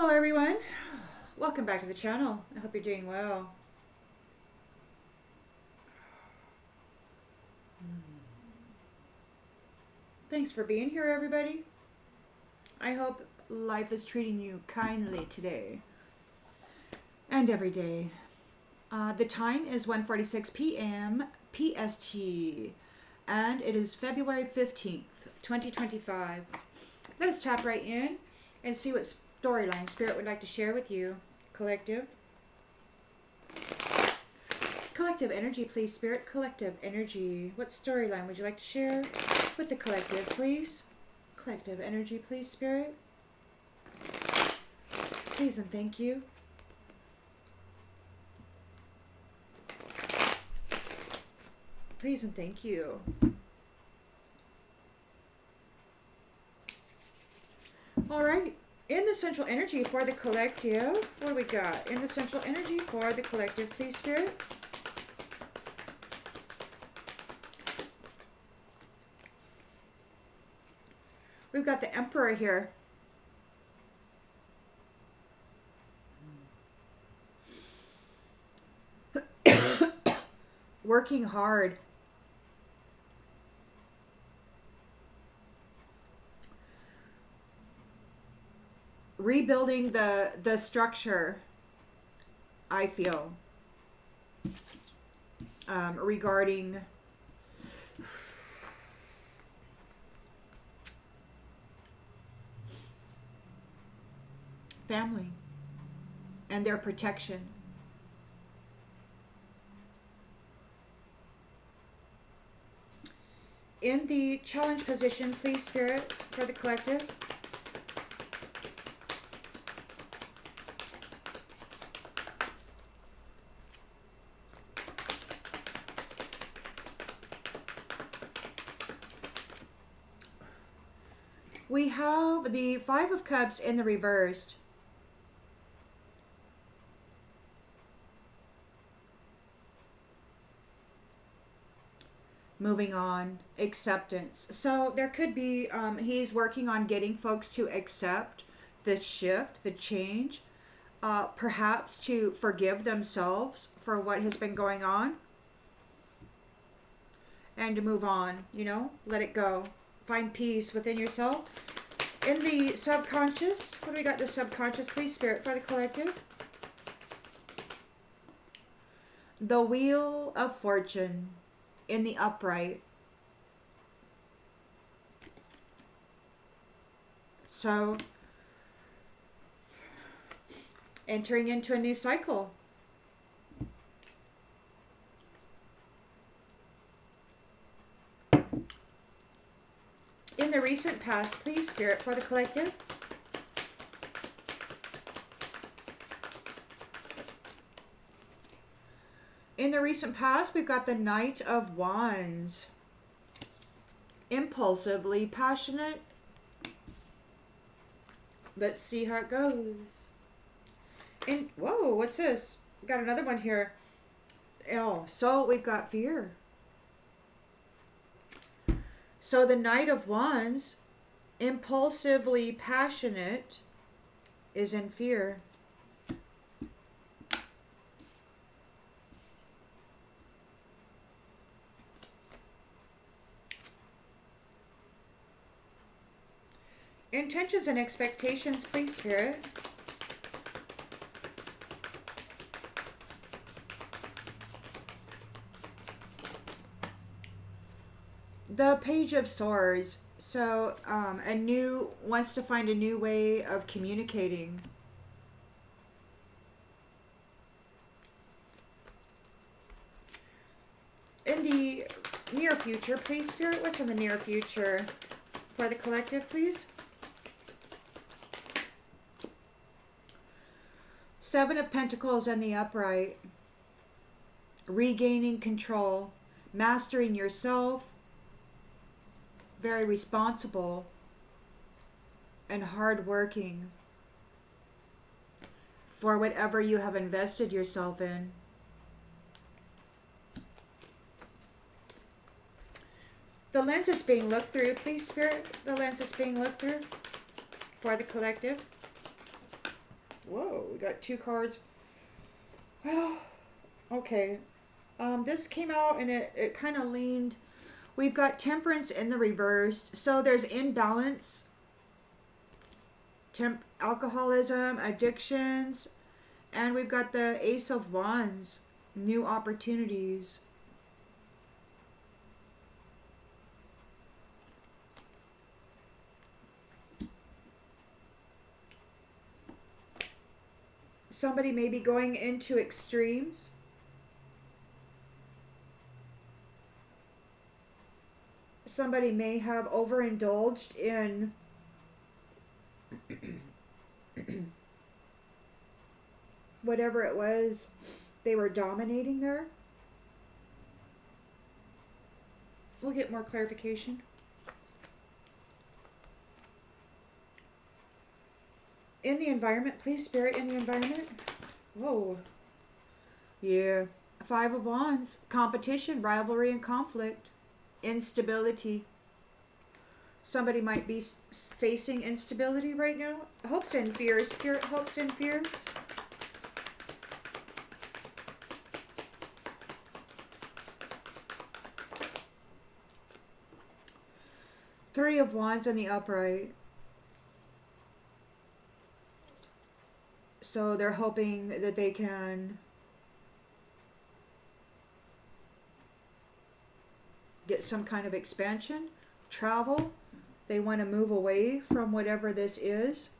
Hello everyone, welcome back to the channel. I hope you're doing well. Thanks for being here everybody. I hope life is treating you kindly today and every day. The time is 1:46 p.m. PST and it is February 15th, 2025. Let us tap right in and see what storyline Spirit would like to share with you. Collective energy, please, Spirit. Collective energy. What storyline would you like to share with the collective, please? Collective energy, please, Spirit. Please and thank you. Please and thank you. All right. In the central energy for the collective, what do we got? In the central energy for the collective, please, Spirit. We've got the Emperor here. Working hard. Rebuilding the structure, I feel, regarding family and their protection. In the challenge position, please, Spirit, for the collective. We have the Five of Cups in the reversed. Moving on, acceptance. So there could be, he's working on getting folks to accept the shift, the change, perhaps to forgive themselves for what has been going on and to move on, you know, let it go. Find peace within yourself. In the subconscious, what do we got? The subconscious, please, Spirit, for the collective. The Wheel of Fortune in the upright. So, entering into a new cycle. In the recent past, please, Spirit, for the collective. In the recent past, we've got the Knight of Wands. Impulsively passionate. Let's see how it goes. Whoa, what's this? We've got another one here. Oh, so we've got fear. So the Knight of Wands, impulsively passionate, is in fear. Intentions and expectations, please, Spirit. The Page of Swords. So, wants to find a new way of communicating. In the near future, please, Spirit, what's in the near future for the collective, please? Seven of Pentacles in the upright. Regaining control. Mastering yourself. Very responsible and hardworking for whatever you have invested yourself in. The lens is being looked through, please, Spirit. The lens is being looked through for the collective. Whoa, we got 2 cards. Well, okay. This came out and it kind of leaned. We've got Temperance in the reverse. So there's imbalance, alcoholism, addictions, and we've got the Ace of Wands, new opportunities. Somebody may be going into extremes. Somebody may have overindulged in whatever it was they were dominating there. We'll get more clarification. In the environment, please, Spirit, in the environment. Whoa. Yeah. 5 of Wands. Competition, rivalry, and conflict. Instability. Somebody might be facing instability right now. Hopes and fears. Spirit, hopes and fears. Three of Wands in the upright. So they're hoping that they can get some kind of expansion, travel. They want to move away from whatever this is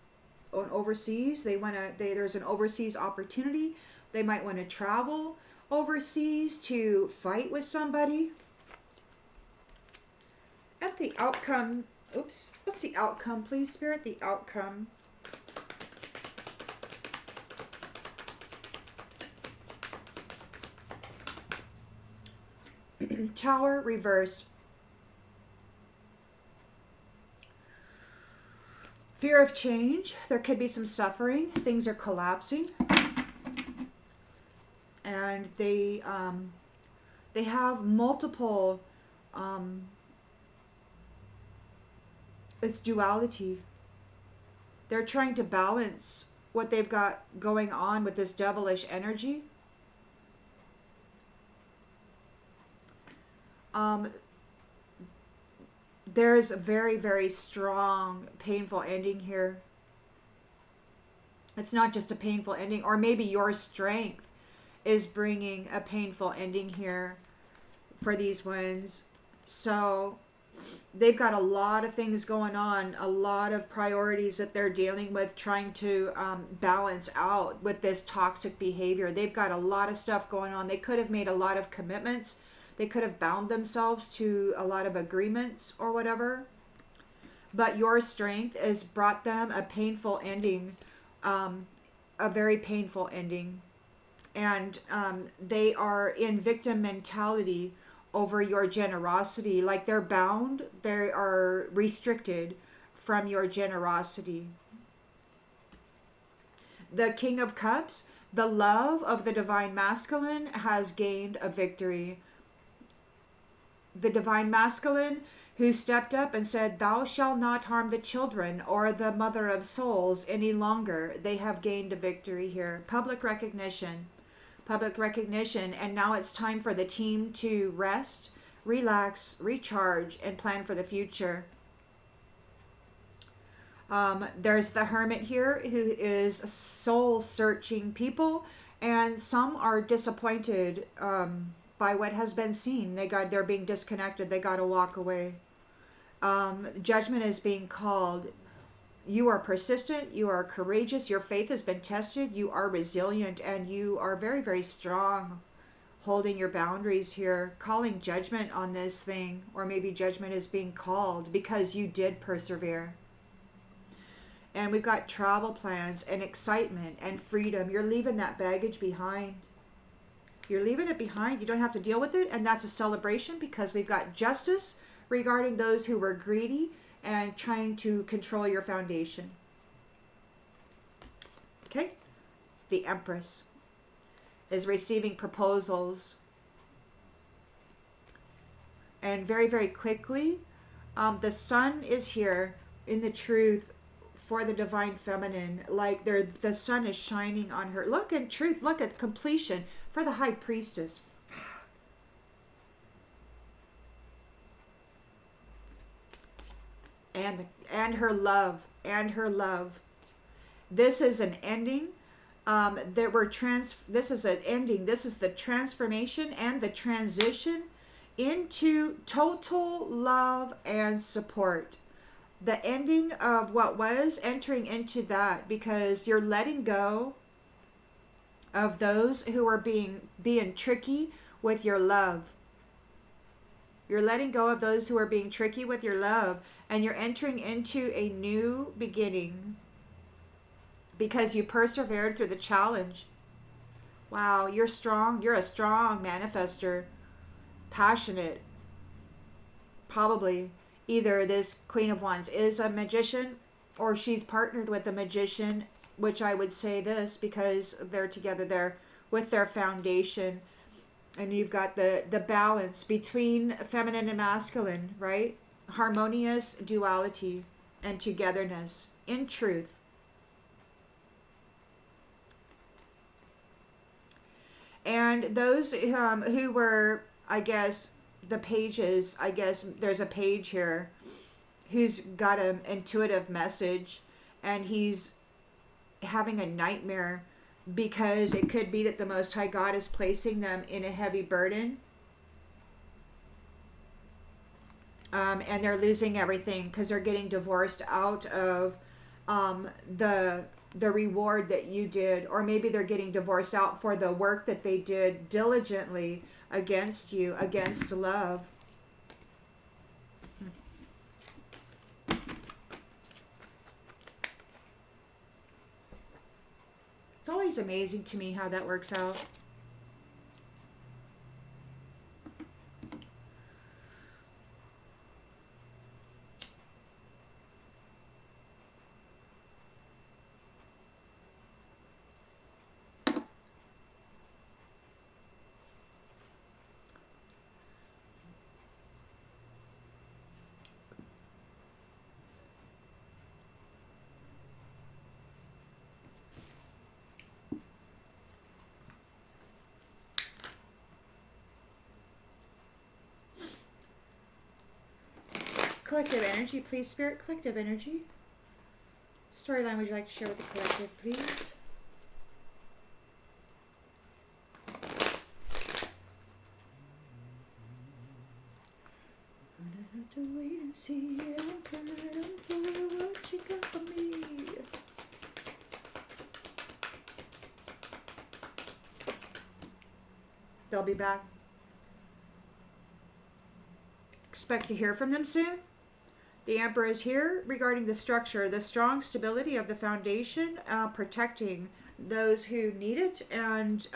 on overseas. There's an overseas opportunity. They might want to travel overseas to fight with somebody. And the outcome, oops, what's the outcome, please, Spirit? The outcome. Tower reversed. Fear of change. There could be some suffering. Things are collapsing. And they have multiple, it's duality. They're trying to balance what they've got going on with this devilish energy. There's a very, very strong, painful ending here. It's not just a painful ending, or maybe your strength is bringing a painful ending here for these ones. So they've got a lot of things going on, a lot of priorities that they're dealing with, trying to balance out with this toxic behavior. They've got a lot of stuff going on. They could have made a lot of commitments. They could have bound themselves to a lot of agreements or whatever. But your strength has brought them a painful ending, a very painful ending. And they are in victim mentality over your generosity. Like they're bound, they are restricted from your generosity. The King of Cups, the love of the Divine Masculine, has gained a victory. The Divine Masculine who stepped up and said, "Thou shalt not harm the children or the mother of souls any longer." They have gained a victory here. Public recognition. And now it's time for the team to rest, relax, recharge, and plan for the future. There's the Hermit here who is soul-searching people, and some are disappointed by what has been seen. They're being disconnected. They got to walk away. Judgment is being called. You are persistent. You are courageous. Your faith has been tested. You are resilient, and you are very, very strong, holding your boundaries here, calling judgment on this thing, or maybe judgment is being called because you did persevere. And we've got travel plans and excitement and freedom. You're leaving that baggage behind. You're leaving it behind. You don't have to deal with it. And that's a celebration because we've got justice regarding those who were greedy and trying to control your foundation. Okay? The Empress is receiving proposals. And very, very quickly, the Sun is here in the truth for the divine feminine, like the sun is shining on her. Look at truth, look at completion for the high priestess. And her love, and her love. This is an ending. This is an ending. This is the transformation and the transition into total love and support. The ending of what was, entering into that, because you're letting go of those who are being tricky with your love. You're letting go of those who are being tricky with your love, and you're entering into a new beginning because you persevered through the challenge. Wow, you're strong. You're a strong manifester. Passionate. Probably either this Queen of Wands is a magician or she's partnered with a magician, which I would say this because they're together there with their foundation. And you've got the balance between feminine and masculine, right? Harmonious duality and togetherness in truth. And those who were, I guess, the pages, I guess there's a page here who's got an intuitive message and he's having a nightmare because it could be that the Most High God is placing them in a heavy burden. And they're losing everything because they're getting divorced out of the reward that you did, or maybe they're getting divorced out for the work that they did diligently against you, against love. It's always amazing to me how that works out. Collective energy, please, Spirit. Collective energy. Storyline would you like to share with the collective, please? Gonna have to wait and see. What you got for me? They'll be back. Expect to hear from them soon. The Emperor is here regarding the structure, the strong stability of the foundation, protecting those who need it, and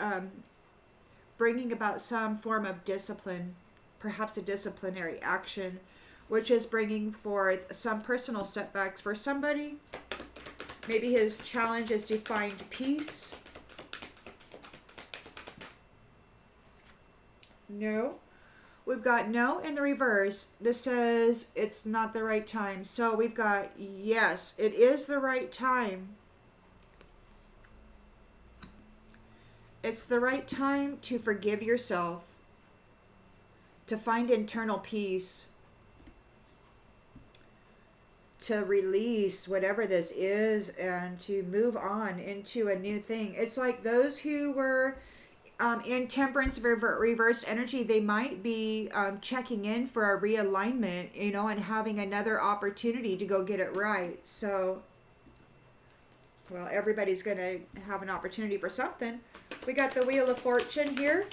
bringing about some form of discipline, perhaps a disciplinary action, which is bringing forth some personal setbacks for somebody. Maybe his challenge is to find peace. No. We've got no in the reverse. This says it's not the right time. So we've got yes, it is the right time. It's the right time to forgive yourself, to find internal peace, to release whatever this is and to move on into a new thing. It's like those who were in temperance reversed energy, they might be checking in for a realignment, and having another opportunity to go get it right. So, well, everybody's going to have an opportunity for something. We got the Wheel of Fortune here.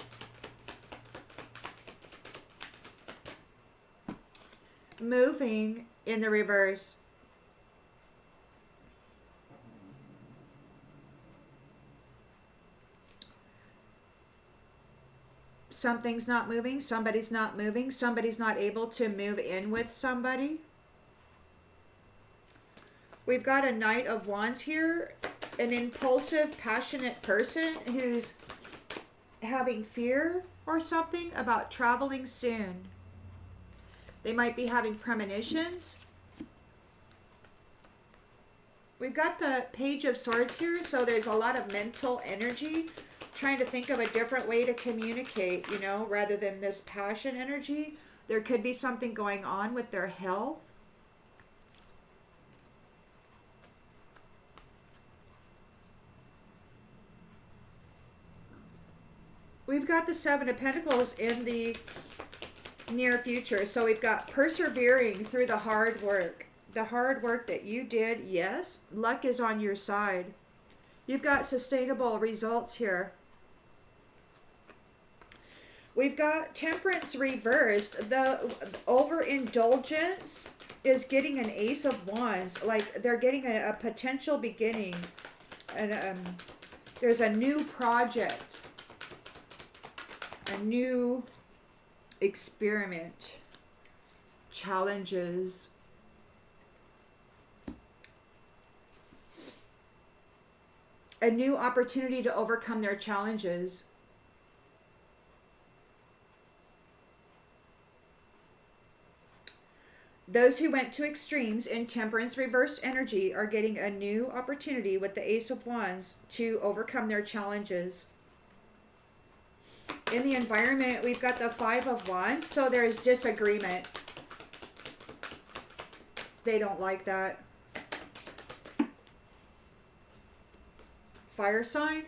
Moving in the reverse. Something's not moving, somebody's not moving, somebody's not able to move in with somebody. We've got a Knight of Wands here, an impulsive, passionate person who's having fear or something about traveling soon. They might be having premonitions. We've got the Page of Swords here, so there's a lot of mental energy, trying to think of a different way to communicate, you know, rather than this passion energy. There could be something going on with their health. We've got the Seven of Pentacles in the near future. So we've got persevering through the hard work. The hard work that you did, yes, luck is on your side. You've got sustainable results here. We've got Temperance reversed. The overindulgence is getting an Ace of Wands. Like they're getting a potential beginning. And there's a new project. A new experiment. Challenges. A new opportunity to overcome their challenges. Those who went to extremes in Temperance reversed energy are getting a new opportunity with the Ace of Wands to overcome their challenges. In the environment, we've got the Five of Wands, so there's disagreement. They don't like that. Fire sign.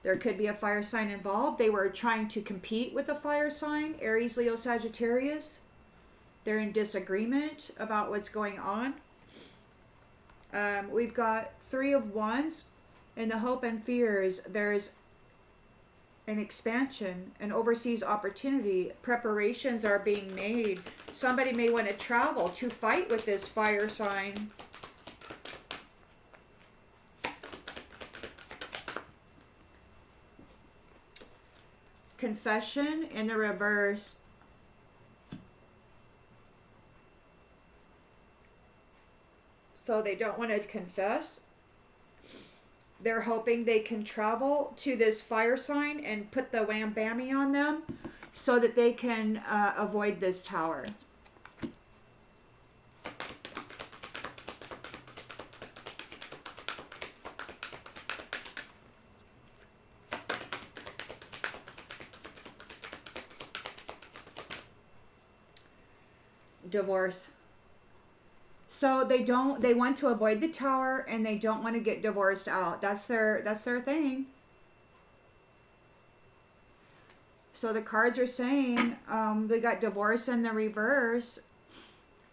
There could be a fire sign involved. They were trying to compete with a fire sign, Aries, Leo, Sagittarius. They're in disagreement about what's going on. We've got Three of Wands. In the hope and fears, there's an expansion, an overseas opportunity. Preparations are being made. Somebody may want to travel to fight with this fire sign. Confession in the reverse. So they don't want to confess. They're hoping they can travel to this fire sign and put the wham bammy on them so that they can avoid this tower. Divorce. So they want to avoid the tower and they don't want to get divorced out. That's their thing. So the cards are saying they got divorce in the reverse.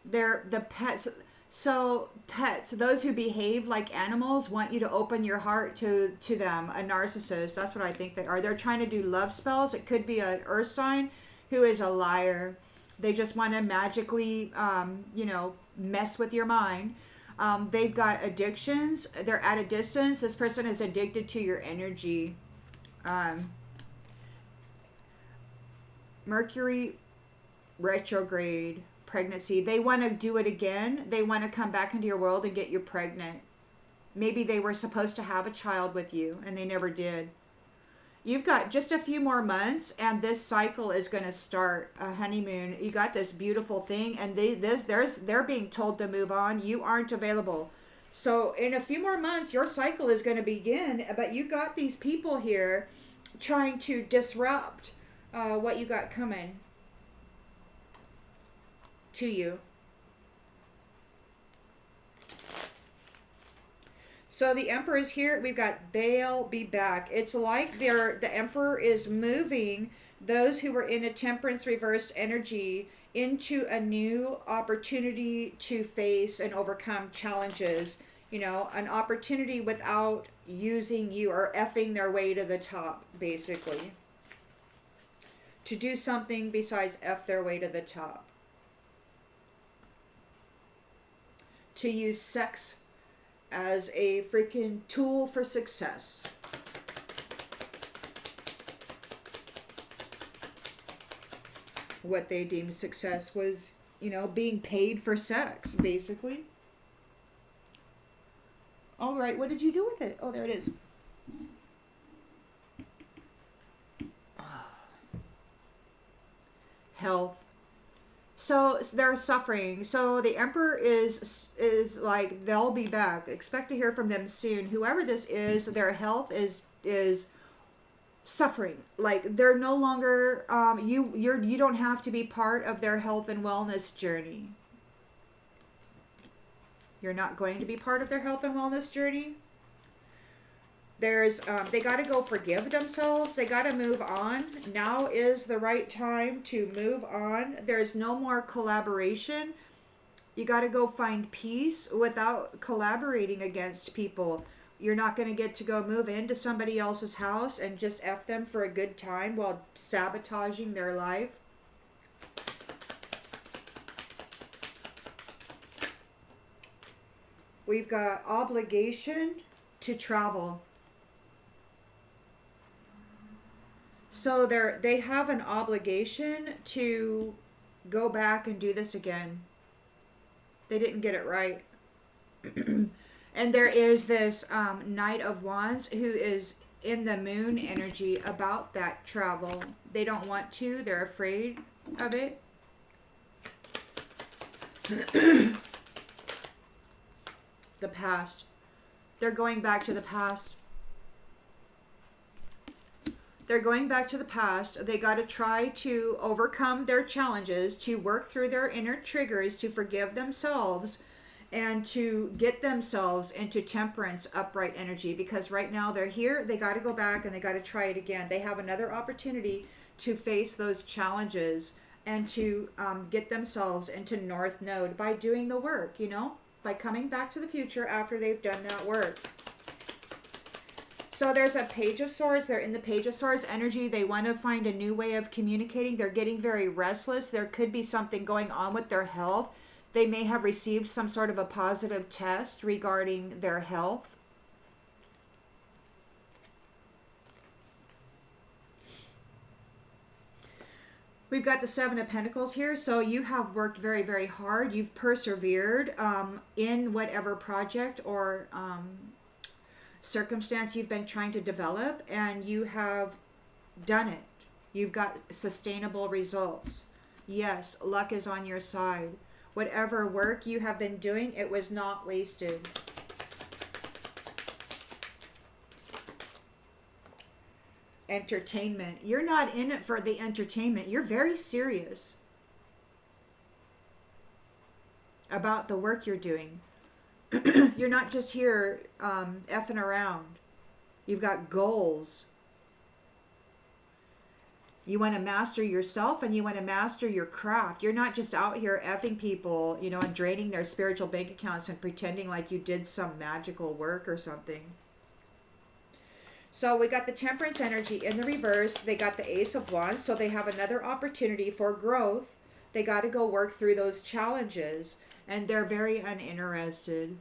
They're the pets. So pets, those who behave like animals, want you to open your heart to them. A narcissist, that's what I think they are. They're trying to do love spells. It could be an earth sign who is a liar. They just want to magically, mess with your mind. They've got addictions. They're at a distance. This person is addicted to your energy. Mercury retrograde, pregnancy. They want to do it again. They want to come back into your world and get you pregnant. Maybe they were supposed to have a child with you and they never did. You've got just a few more months and this cycle is going to start. A honeymoon. You got this beautiful thing and they're being told to move on. You aren't available. So in a few more months, your cycle is going to begin. But you got these people here trying to disrupt what you got coming to you. So the Emperor is here. We've got they'll be back. It's like the Emperor is moving those who were in a Temperance reversed energy into a new opportunity to face and overcome challenges. An opportunity without using you or effing their way to the top, basically. To do something besides F their way to the top. To use sex as a freaking tool for success. What they deemed success was, being paid for sex, basically. All right, what did you do with it? Oh, there it is. Health. So they're suffering. So the emperor is like, they'll be back. Expect to hear from them soon. Whoever this is, their health is suffering. Like they're no longer you don't have to be part of their health and wellness journey. You're not going to be part of their health and wellness journey. There's they got to go forgive themselves. They got to move on. Now is the right time to move on. There's no more collaboration. You got to go find peace without collaborating against people. You're not going to get to go move into somebody else's house and just F them for a good time while sabotaging their life. We've got obligation to travel. So they have an obligation to go back and do this again. They didn't get it right. And there is this Knight of Wands who is in the moon energy about that travel. They don't want to. They're afraid of it. The past. They're going back to the past. They're going back to the past. They got to try to overcome their challenges, to work through their inner triggers, to forgive themselves, and to get themselves into temperance, upright energy. Because right now they're here, they got to go back and they got to try it again. They have another opportunity to face those challenges and to get themselves into North Node by doing the work, by coming back to the future after they've done that work. So there's a Page of Swords. They're in the Page of Swords energy. They want to find a new way of communicating. They're getting very restless. There could be something going on with their health. They may have received some sort of a positive test regarding their health. We've got the Seven of Pentacles here. So you have worked very, very hard. You've persevered in whatever project or circumstance you've been trying to develop, and you have done it. You've got sustainable results. Yes, luck is on your side. Whatever work you have been doing, it was not wasted. Entertainment. You're not in it for the entertainment. You're very serious about the work you're doing. You're not just here effing around. You've got goals. You want to master yourself and you want to master your craft. You're not just out here effing people, and draining their spiritual bank accounts and pretending like you did some magical work or something. So we got the Temperance energy in the reverse. They got the Ace of Wands, so they have another opportunity for growth. They got to go work through those challenges, and they're very uninterested.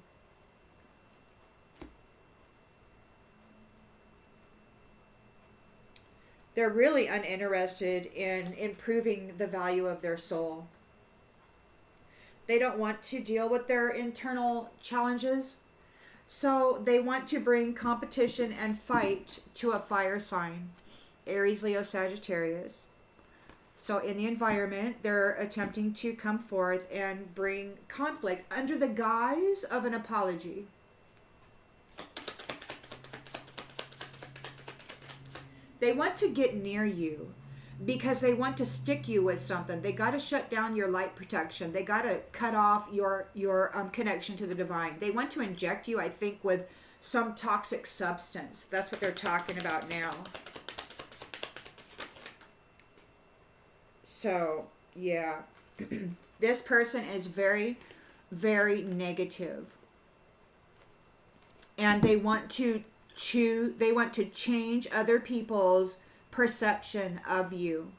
They're really uninterested in improving the value of their soul. They don't want to deal with their internal challenges. So they want to bring competition and fight to a fire sign. Aries, Leo, Sagittarius. So in the environment, they're attempting to come forth and bring conflict under the guise of an apology. They want to get near you because they want to stick you with something. They got to shut down your light protection. They got to cut off your connection to the divine. They want to inject you, I think, with some toxic substance. That's what they're talking about now. So, yeah. This person is very, very negative. And they want to change other people's perception of you.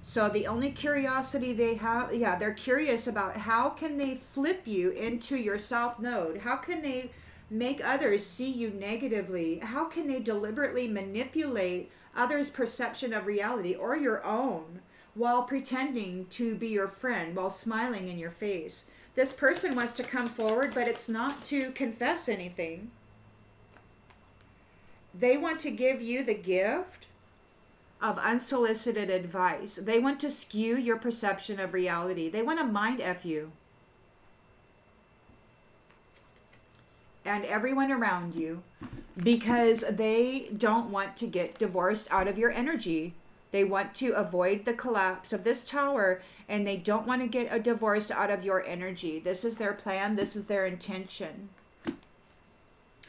So the only curiosity they have, they're curious about how can they flip you into your South Node? How can they make others see you negatively? How can they deliberately manipulate others' perception of reality or your own while pretending to be your friend, while smiling in your face? This person wants to come forward, but it's not to confess anything. They want to give you the gift of unsolicited advice. They want to skew your perception of reality. They want to mind F you and everyone around you because they don't want to get divorced out of your energy. They want to avoid the collapse of this tower, and they don't want to get a divorce out of your energy. This is their plan. This is their intention.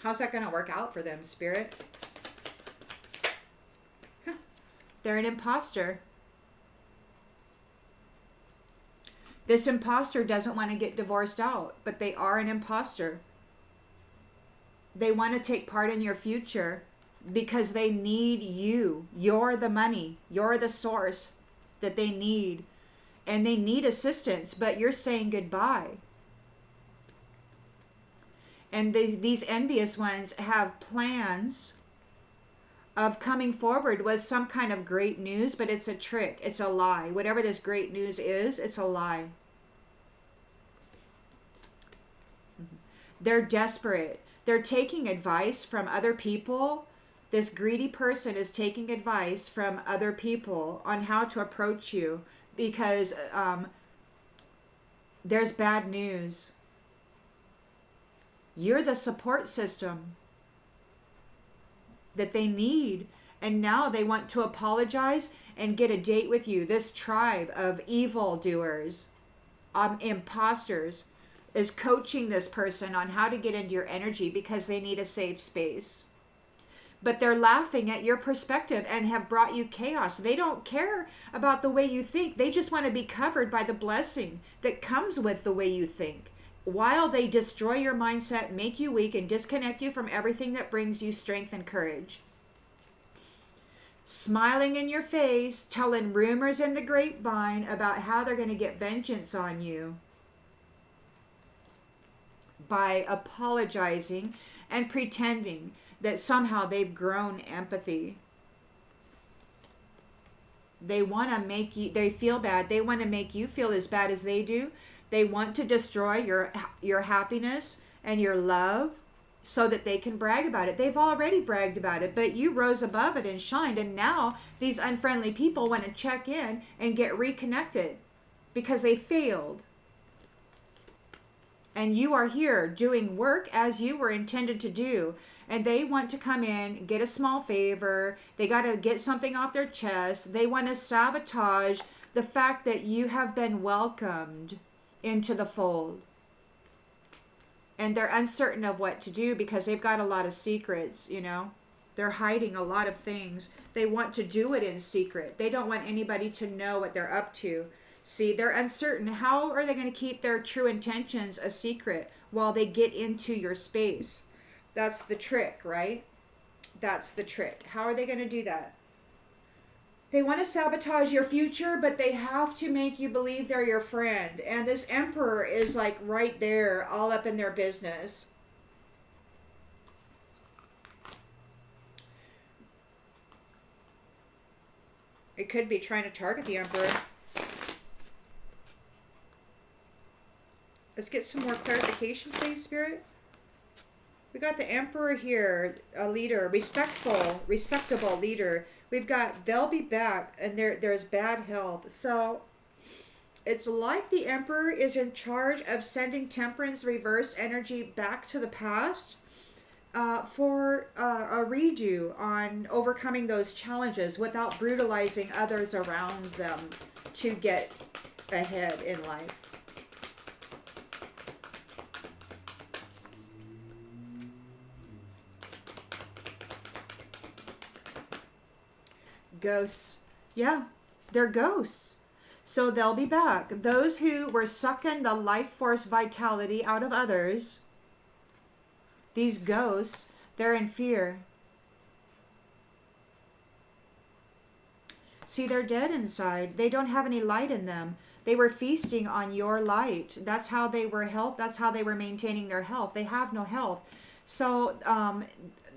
How's that going to work out for them, Spirit? They're an imposter. This imposter doesn't want to get divorced out, but they are an imposter. They want to take part in your future because they need you. You're the money. You're the source that they need. And they need assistance, but you're saying goodbye. And these envious ones have plans of coming forward with some kind of great news, but it's a trick. It's a lie. Whatever this great news is, it's a lie. They're desperate. They're taking advice from other people. This greedy person is taking advice from other people on how to approach you because there's bad news. You're the support system that they need, and now they want to apologize and get a date with you. This tribe of evildoers, imposters, is coaching this person on how to get into your energy because they need a safe space. But they're laughing at your perspective and have brought you chaos. They don't care about the way you think. They just want to be covered by the blessing that comes with the way you think, while they destroy your mindset, make you weak, and disconnect you from everything that brings you strength and courage. Smiling in your face, telling rumors in the grapevine about how they're going to get vengeance on you by apologizing and pretending that somehow they've grown empathy. They want to make you, they feel bad. They want to make you feel as bad as they do. They want to destroy your happiness and your love so that they can brag about it. They've already bragged about it, but you rose above it and shined. And now these unfriendly people want to check in and get reconnected because they failed. And you are here doing work as you were intended to do. And they want to come in, get a small favor. They got to get something off their chest. They want to sabotage the fact that you have been welcomed into the fold. And they're uncertain of what to do because they've got a lot of secrets, you know. They're hiding a lot of things. They want to do it in secret. They don't want anybody to know what they're up to. See, they're uncertain. How are they going to keep their true intentions a secret while they get into your space? That's the trick, right? That's the trick. How are they going to do that? They want to sabotage your future, but they have to make you believe they're your friend. And this emperor is like right there, all up in their business. It could be trying to target the emperor. Let's get some more clarification, please, Spirit. We got the emperor here, a leader, respectable leader. We've got they'll be back, and there's bad health. So it's like the emperor is in charge of sending temperance reversed energy back to the past for a redo on overcoming those challenges without brutalizing others around them to get ahead in life. Ghosts. Yeah, they're ghosts. So they'll be back. Those who were sucking the life force vitality out of others, these ghosts, they're in fear. See, they're dead inside. They don't have any light in them. They were feasting on your light. That's how they were health. That's how they were maintaining their health. They have no health. So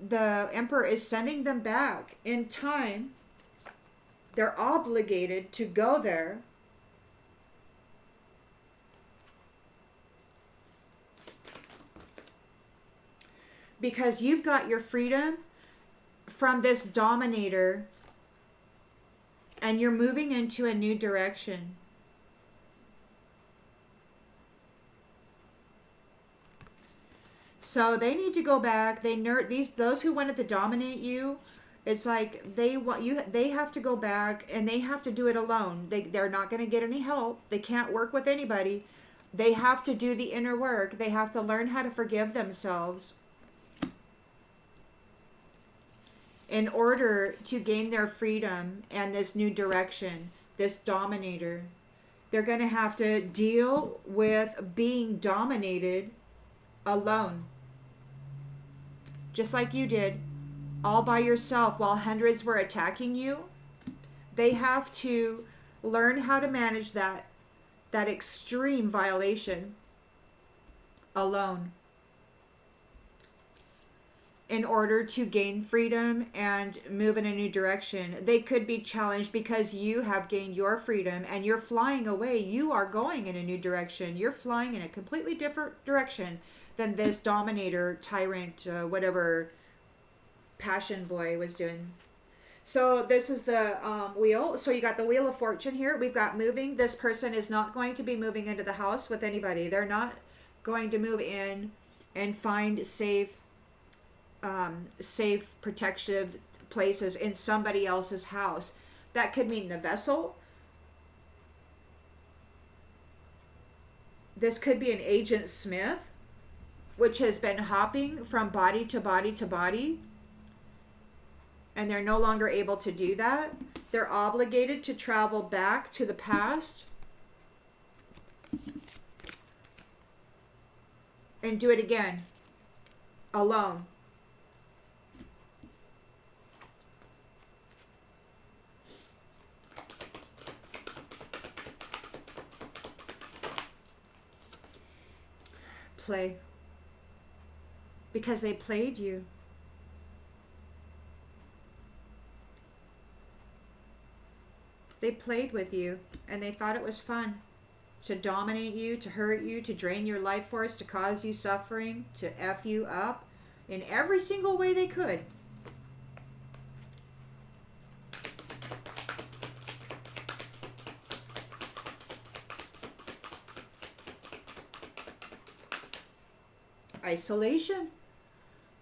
the emperor is sending them back in time. They're obligated to go there. Because you've got your freedom from this dominator, and you're moving into a new direction. So they need to go back. Those who wanted to dominate you, it's like they have to go back, and they have to do it alone. They're not going to get any help. They can't work with anybody. They have to do the inner work. They have to learn how to forgive themselves in order to gain their freedom and this new direction, this dominator. They're going to have to deal with being dominated alone. Just like you did, all by yourself while hundreds were attacking you. They have to learn how to manage that extreme violation alone in order to gain freedom and move in a new direction. They could be challenged because you have gained your freedom and you're flying away. You are going in a new direction. You're flying in a completely different direction than this dominator, tyrant, whatever passion boy was doing. So this is the wheel. So you got the Wheel of Fortune here. We've got moving. This person is not going to be moving into the house with anybody. They're not going to move in and find safe, protective places in somebody else's house. That could mean the vessel. This could be an Agent Smith, which has been hopping from body to body to body, and they're no longer able to do that. They're obligated to travel back to the past and do it again, alone. Play. Because they played you. They played with you, and they thought it was fun to dominate you, to hurt you, to drain your life force, to cause you suffering, to F you up in every single way they could. Isolation.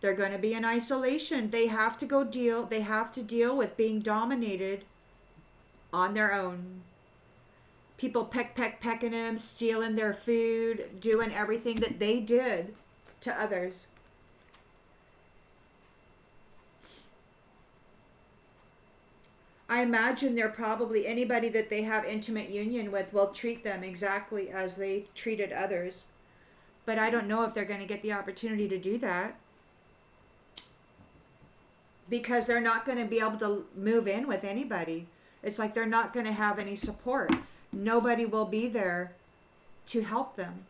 They're going to be in isolation. They have to deal with being dominated on their own. People pecking them, stealing their food, doing everything that they did to others. I imagine they're probably, anybody that they have intimate union with will treat them exactly as they treated others. But I don't know if they're going to get the opportunity to do that, because they're not going to be able to move in with anybody. It's like they're not going to have any support. Nobody will be there to help them.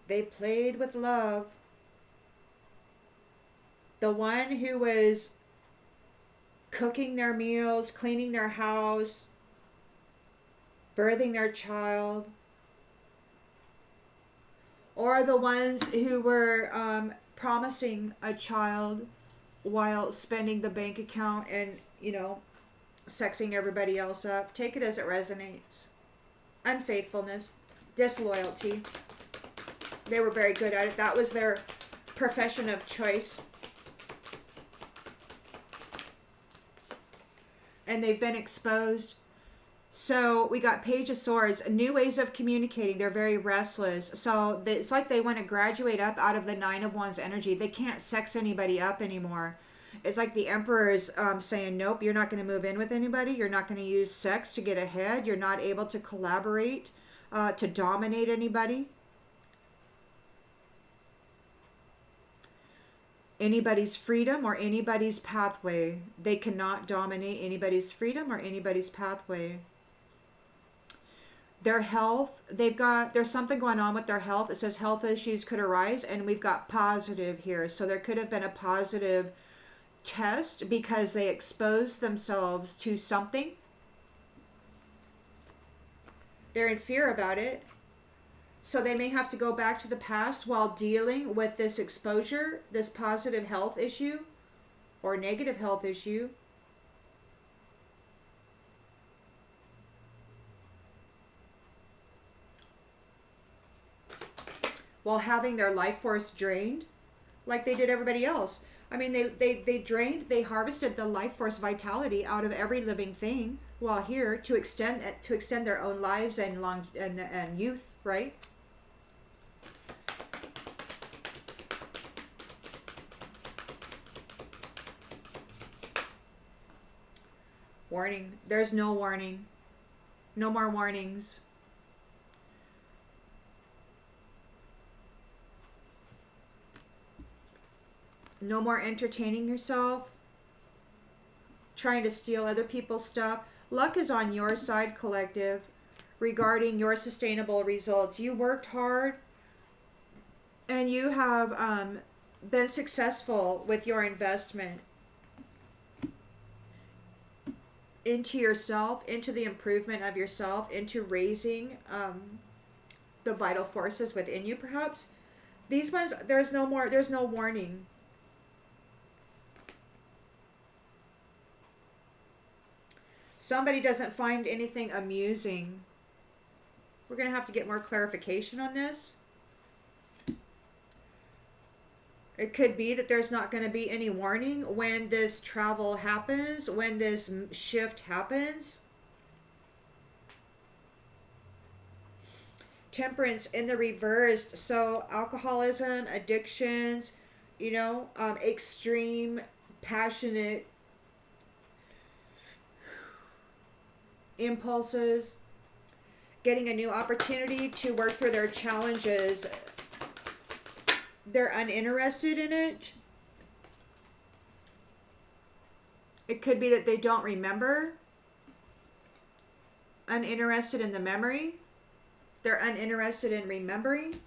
They played with love. The one who was cooking their meals, cleaning their house, birthing their child, or the ones who were promising a child while spending the bank account and, sexing everybody else up. Take it as it resonates. Unfaithfulness, disloyalty. They were very good at it. That was their profession of choice. And they've been exposed. So we got Page of Swords, new ways of communicating. They're very restless. So it's like they want to graduate up out of the Nine of Wands energy. They can't sex anybody up anymore. It's like the Emperor is saying, nope, you're not going to move in with anybody. You're not going to use sex to get ahead. You're not able to collaborate, to dominate anybody. Anybody's freedom or anybody's pathway. They cannot dominate anybody's freedom or anybody's pathway. Their health, there's something going on with their health. It says health issues could arise, and we've got positive here. So there could have been a positive test because they exposed themselves to something They're in fear about it. So they may have to go back to the past while dealing with this exposure, this positive health issue or negative health issue. While having their life force drained like they did everybody else. I mean, they harvested the life force vitality out of every living thing while here to extend their own lives and youth, right? Warning. There's no warning. No more warnings. No more entertaining yourself, trying to steal other people's stuff. Luck is on your side, collective, regarding your sustainable results. You worked hard and you have been successful with your investment into yourself, into the improvement of yourself, into raising the vital forces within you, perhaps. These ones, there's no warning. Somebody doesn't find anything amusing. We're going to have to get more clarification on this. It could be that there's not going to be any warning when this travel happens, when this shift happens. Temperance in the reversed. So alcoholism, addictions, extreme, passionate impulses, getting a new opportunity to work through their challenges. They're uninterested in it. It could be that they don't remember. Uninterested in the memory. They're uninterested in remembering.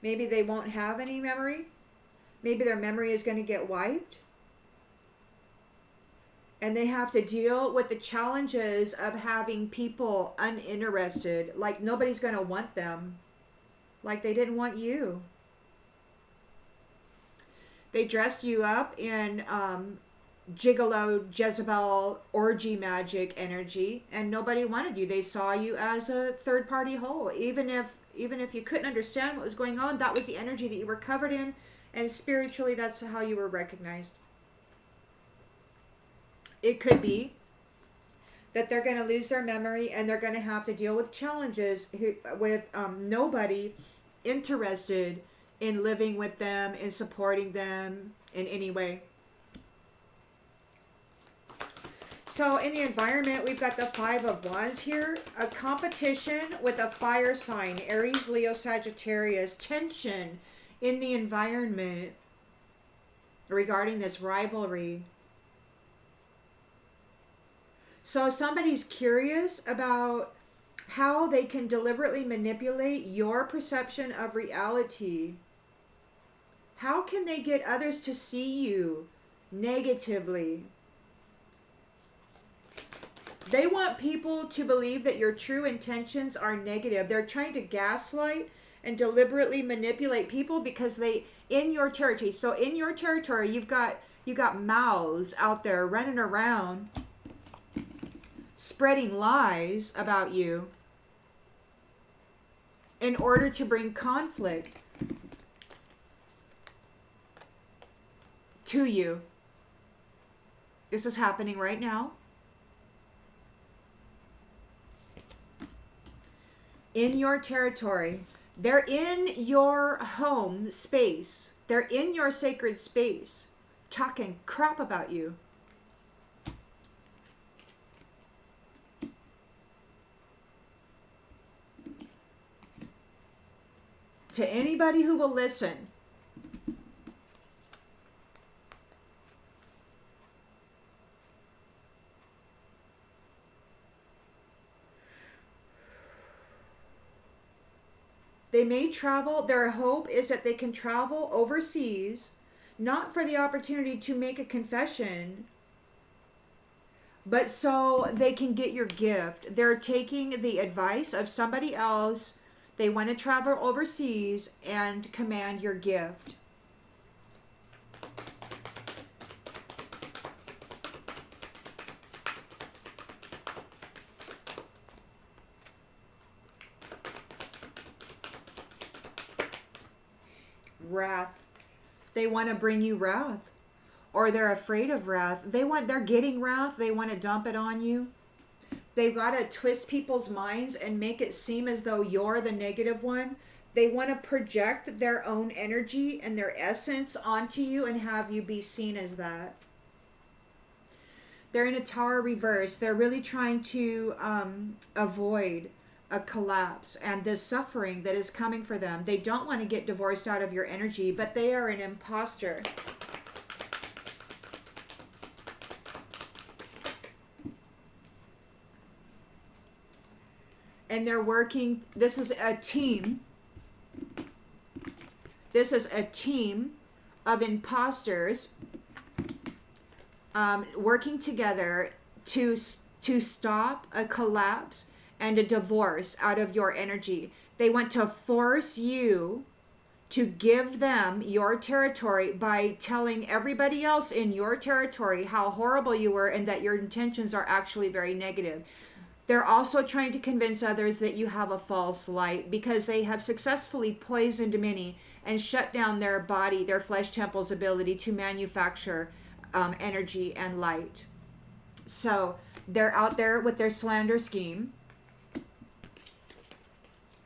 Maybe they won't have any memory. Maybe their memory is going to get wiped. And they have to deal with the challenges of having people uninterested. Like nobody's going to want them. Like they didn't want you. They dressed you up in gigolo, Jezebel, orgy magic energy. And nobody wanted you. They saw you as a third party whole. Even if you couldn't understand what was going on, that was the energy that you were covered in. And spiritually, that's how you were recognized. It could be that they're going to lose their memory and they're going to have to deal with challenges with nobody interested in living with them, in supporting them in any way. So in the environment, we've got the 5 of Wands here. A competition with a fire sign, Aries, Leo, Sagittarius. Tension in the environment regarding this rivalry. So somebody's curious about how they can deliberately manipulate your perception of reality. How can they get others to see you negatively? They want people to believe that your true intentions are negative. They're trying to gaslight and deliberately manipulate people because in your territory. So in your territory, you've got mouths out there running around spreading lies about you in order to bring conflict to you. This is happening right now. In your territory. They're in your home space. They're in your sacred space, talking crap about you. To anybody who will listen. They may travel. Their hope is that they can travel overseas, not for the opportunity to make a confession, but so they can get your gift. They're taking the advice of somebody else. They want to travel overseas and command your gift. Wrath. They want to bring you wrath, or they're afraid of wrath. They're getting wrath. They want to dump it on you. They've got to twist people's minds and make it seem as though you're the negative one. They want to project their own energy and their essence onto you and have you be seen as that. They're in a Tower reverse. They're really trying to avoid a collapse and the suffering that is coming for them. They don't want to get divorced out of your energy, but they are an imposter. And they're working, this is a team. This is a team of imposters working together to stop a collapse and a divorce out of your energy. They want to force you to give them your territory by telling everybody else in your territory how horrible you were and that your intentions are actually very negative. They're also trying to convince others that you have a false light because they have successfully poisoned many and shut down their body, their flesh temple's ability to manufacture energy and light. So they're out there with their slander scheme.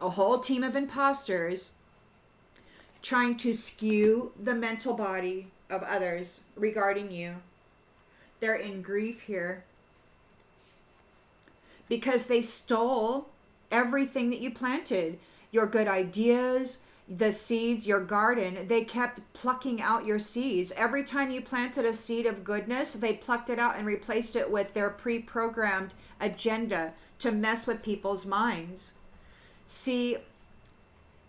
A whole team of imposters trying to skew the mental body of others regarding you. They're in grief here because they stole everything that you planted, your good ideas, the seeds, your garden. They kept plucking out your seeds. Every time you planted a seed of goodness, they plucked it out and replaced it with their pre-programmed agenda to mess with people's minds. See,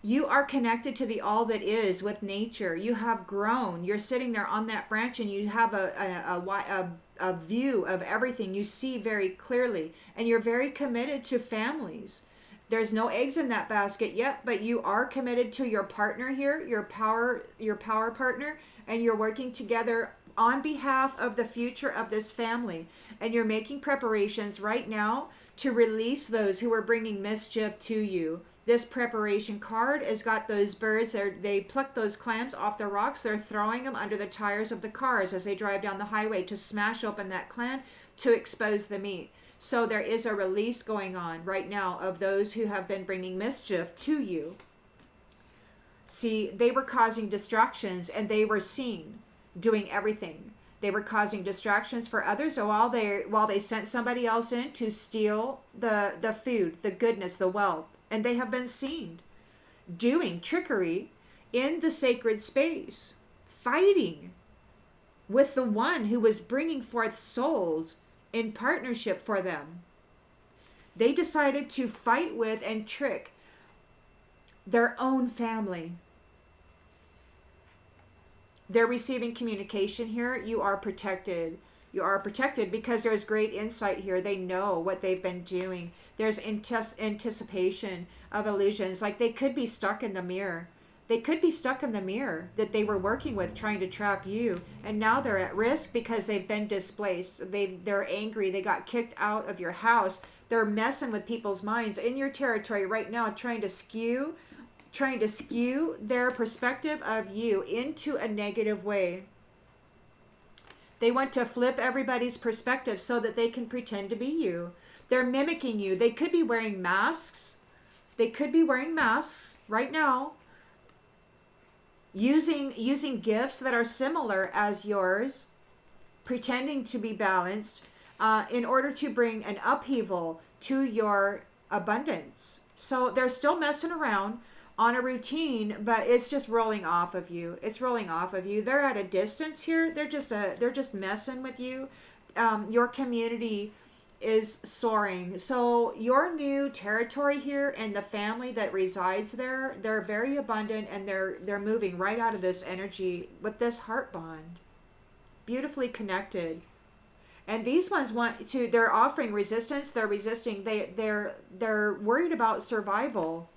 you are connected to the all that is with nature. You have grown. You're sitting there on that branch and you have a view of everything. You see very clearly, and you're very committed to families. There's no eggs in that basket yet, but you are committed to your partner here, your power partner, and you're working together on behalf of the future of this family. And you're making preparations right now to release those who are bringing mischief to you. This preparation card has got those birds. They pluck those clams off the rocks. They're throwing them under the tires of the cars as they drive down the highway to smash open that clam to expose the meat. So there is a release going on right now of those who have been bringing mischief to you. See, they were causing distractions and they were seen doing everything. They were causing distractions for others, so while they sent somebody else in to steal the food, the goodness, the wealth, and they have been seen doing trickery in the sacred space, fighting with the one who was bringing forth souls in partnership for them. They decided to fight with and trick their own family. They're receiving communication here. You are protected. You are protected because there's great insight here. They know what they've been doing. There's anticipation of illusions. Like they could be stuck in the mirror. They could be stuck in the mirror that they were working with trying to trap you. And now they're at risk because they've been displaced. They're angry. They got kicked out of your house. They're messing with people's minds in your territory right now, trying to skew their perspective of you into a negative way. They want to flip everybody's perspective so that they can pretend to be you. They're mimicking you. They could be wearing masks. They could be wearing masks right now, using gifts that are similar as yours, pretending to be balanced in order to bring an upheaval to your abundance. So they're still messing around on a routine, but it's just rolling off of you. It's rolling off of you. They're at a distance here. They're just messing with you. Your community is soaring. So your new territory here and the family that resides there, they're very abundant and they're moving right out of this energy with this heart bond. Beautifully connected. And these ones want to, they're offering resistance, they're resisting, they're worried about survival,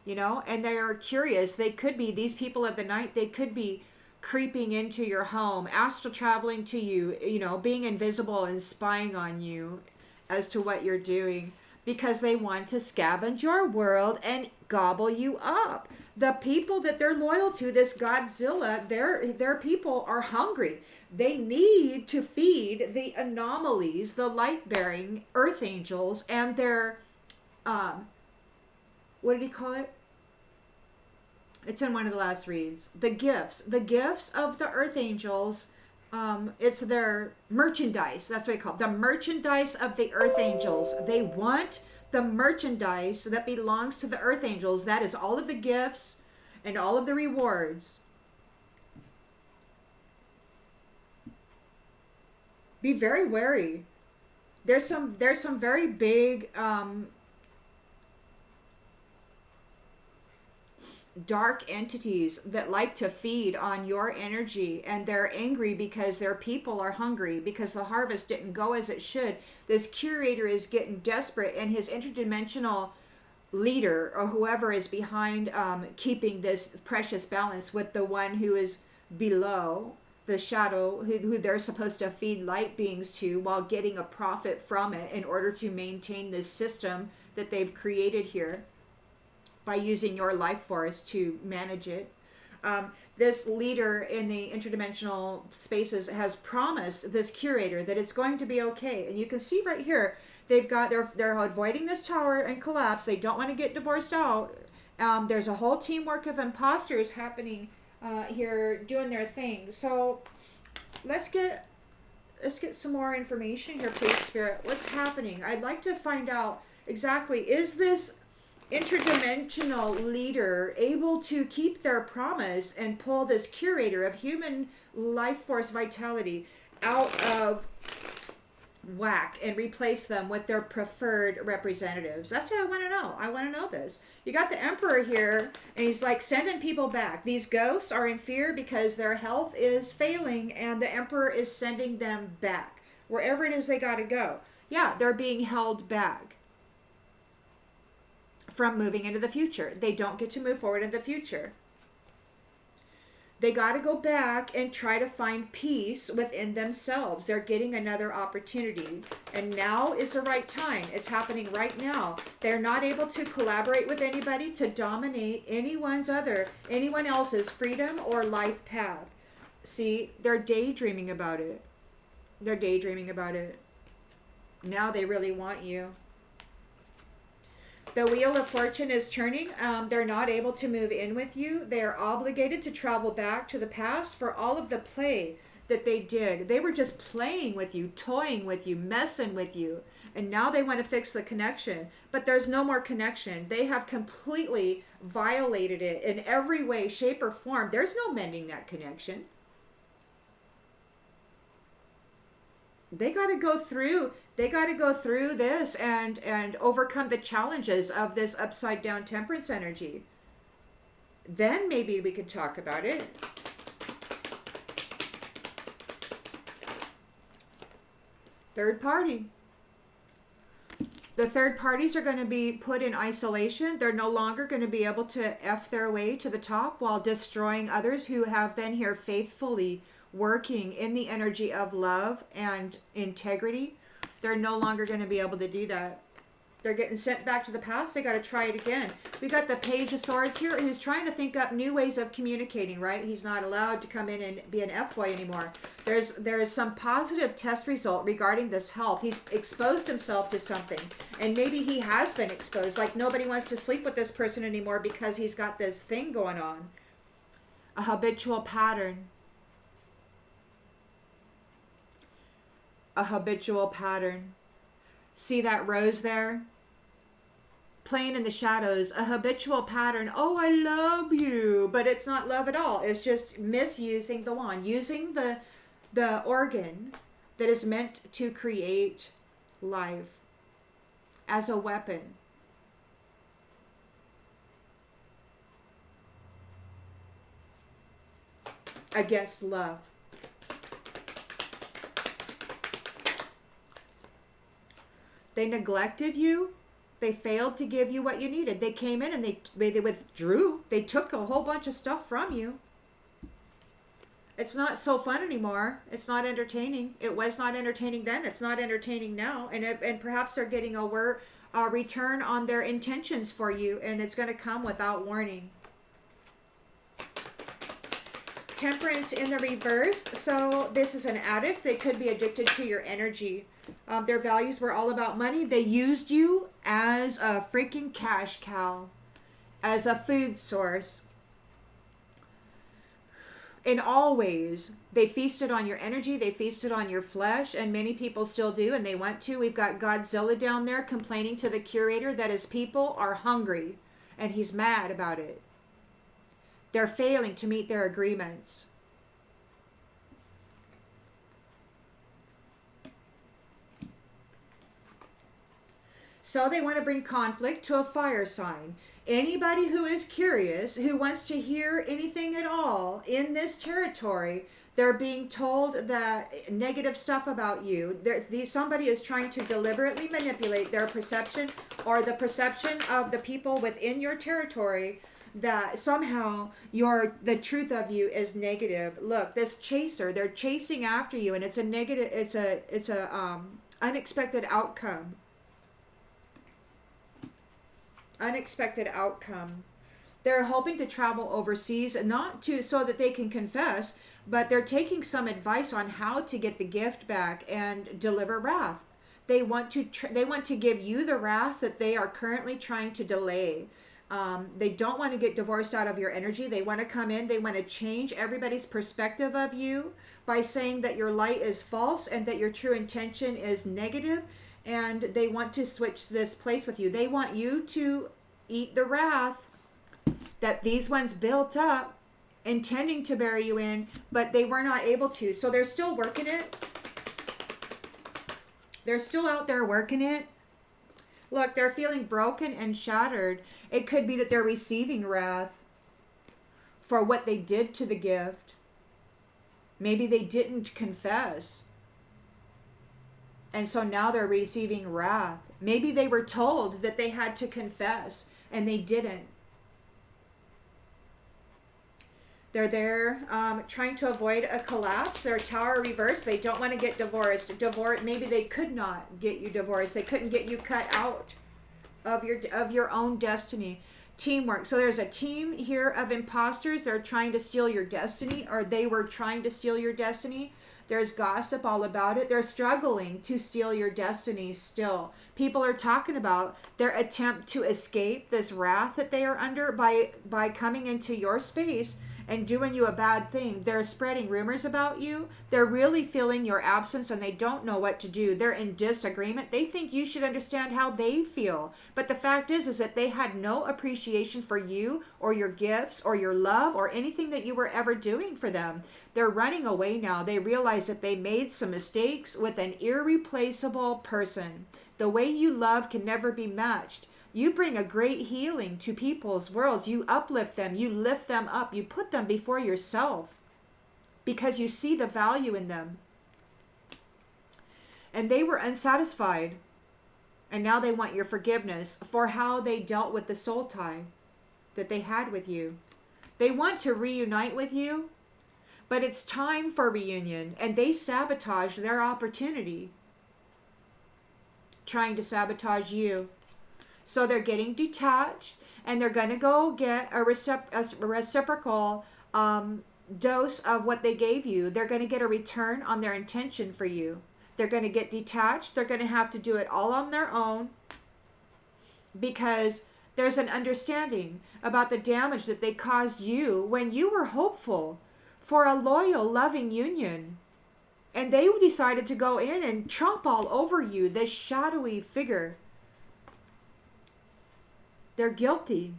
you know, and they're curious. They could be, these people of the night, they could be creeping into your home, astral traveling to you, you know, being invisible and spying on you as to what you're doing, because they want to scavenge your world and gobble you up. The people that they're loyal to, this Godzilla, their people are hungry. They need to feed the anomalies, the light-bearing earth angels, and their, what did he call it? It's in one of the last reads. The gifts of the earth angels. It's their merchandise. That's what they call it. The merchandise of the earth angels. They want the merchandise that belongs to the earth angels. That is all of the gifts and all of the rewards. Be very wary. There's some very big dark entities that like to feed on your energy, and they're angry because their people are hungry because the harvest didn't go as it should. This curator is getting desperate, and his interdimensional leader or whoever is behind keeping this precious balance with the one who is below the shadow, who they're supposed to feed light beings to while getting a profit from it in order to maintain this system that they've created here by using your life force to manage it. This leader in the interdimensional spaces has promised this curator that it's going to be okay. And you can see right here, they're avoiding this tower and collapse. They don't want to get divorced out. There's a whole teamwork of imposters happening here doing their thing. So let's get some more information here, please, Spirit. What's happening? I'd like to find out exactly, is this interdimensional leader able to keep their promise and pull this curator of human life force vitality out of whack and replace them with their preferred representatives? That's what I want to know. I want to know this. You got the Emperor here, and he's like sending people back. These ghosts are in fear because their health is failing, and the Emperor is sending them back wherever it is they got to go. Yeah, they're being held back from moving into the future. They don't get to move forward in the future. They got to go back and try to find peace within themselves.Ey're getting another opportunity. And now is the right time. It's happening right now. They're not able to collaborate with anybody to dominate anyone else's freedom or life path. See, they're daydreaming about it. They're daydreaming about it. Now they really want you. The Wheel of Fortune is turning. They're not able to move in with you. They are obligated to travel back to the past for all of the play that they did. They were just playing with you, toying with you, messing with you. And now they want to fix the connection. But there's no more connection. They have completely violated it in every way, shape, or form. There's no mending that connection. They got to go through this and overcome the challenges of this upside down temperance energy. Then maybe we could talk about it. Third party. The third parties are going to be put in isolation. They're no longer going to be able to F their way to the top while destroying others who have been here faithfully working in the energy of love and integrity. They're no longer going to be able to do that. They're getting sent back to the past. They got to try it again. We got the Page of Swords here, who's trying to think up new ways of communicating, right? He's not allowed to come in and be an F-boy anymore. There is some positive test result regarding this health. He's exposed himself to something, and maybe he has been exposed. Like nobody wants to sleep with this person anymore because he's got this thing going on. A habitual pattern. A habitual pattern. See that rose there? Playing in the shadows. A habitual pattern. Oh, I love you. But it's not love at all. It's just misusing the wand. Using the organ that is meant to create life as a weapon. Against love. They neglected you. They failed to give you what you needed. They came in and they withdrew. They took a whole bunch of stuff from you. It's not so fun anymore. It's not entertaining. It was not entertaining then. It's not entertaining now. And perhaps they're getting a return on their intentions for you, and it's going to come without warning. Temperance in the reverse. So this is an addict. They could be addicted to your energy. Their values were all about money. They used you as a freaking cash cow, as a food source. In all ways, they feasted on your energy, they feasted on your flesh, and many people still do, and they want to. We've got Godzilla down there complaining to the curator that his people are hungry, and he's mad about it. They're failing to meet their agreements. So they want to bring conflict to a fire sign. Anybody who is curious, who wants to hear anything at all in this territory, they're being told that negative stuff about you. Somebody is trying to deliberately manipulate their perception or the perception of the people within your territory, that somehow the truth of you is negative. Look, this chaser, they're chasing after you, and it's a negative. It's a unexpected outcome. Unexpected outcome. They're hoping to travel overseas, so that they can confess, but they're taking some advice on how to get the gift back and deliver wrath. They want to give you the wrath that they are currently trying to delay. They don't want to get divorced out of your energy. They want to come in. They want to change everybody's perspective of you by saying that your light is false and that your true intention is negative. And they want to switch this place with you. They want you to eat the wrath that these ones built up, intending to bury you in, but they were not able to. So they're still working it. They're still out there working it. Look, they're feeling broken and shattered. It could be that they're receiving wrath for what they did to the gift. Maybe they didn't confess. And so now they're receiving wrath. Maybe they were told that they had to confess and they didn't. They're there trying to avoid a collapse. They're Tower reverse. They don't want to get divorced. Maybe they could not get you divorced. They couldn't get you cut out of your own destiny. Teamwork. So there's a team here of imposters. They're trying to steal your destiny, or they were trying to steal your destiny. There's gossip all about it. They're struggling to steal your destiny still. People are talking about their attempt to escape this wrath that they are under by coming into your space and doing you a bad thing. They're spreading rumors about you. They're really feeling your absence and they don't know what to do. They're in disagreement. They think you should understand how they feel. But the fact is that they had no appreciation for you or your gifts or your love or anything that you were ever doing for them. They're running away now. They realize that they made some mistakes with an irreplaceable person. The way you love can never be matched. You bring a great healing to people's worlds. You uplift them. You lift them up. You put them before yourself because you see the value in them. And they were unsatisfied. And now they want your forgiveness for how they dealt with the soul tie that they had with you. They want to reunite with you, but it's time for reunion. And they sabotaged their opportunity, trying to sabotage you. So they're getting detached and they're going to go get a reciprocal dose of what they gave you. They're going to get a return on their intention for you. They're going to get detached. They're going to have to do it all on their own because there's an understanding about the damage that they caused you when you were hopeful for a loyal, loving union. And they decided to go in and tromp all over you, this shadowy figure. They're guilty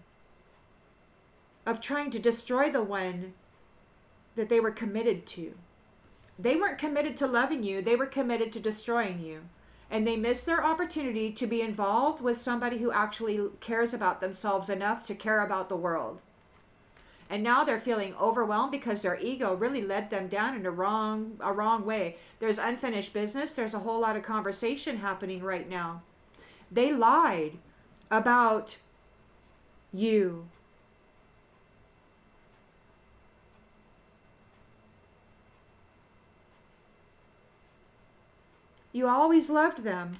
of trying to destroy the one that they were committed to. They weren't committed to loving you. They were committed to destroying you. And they missed their opportunity to be involved with somebody who actually cares about themselves enough to care about the world. And now they're feeling overwhelmed because their ego really led them down in a wrong way. There's unfinished business. There's a whole lot of conversation happening right now. They lied about you. You always loved them.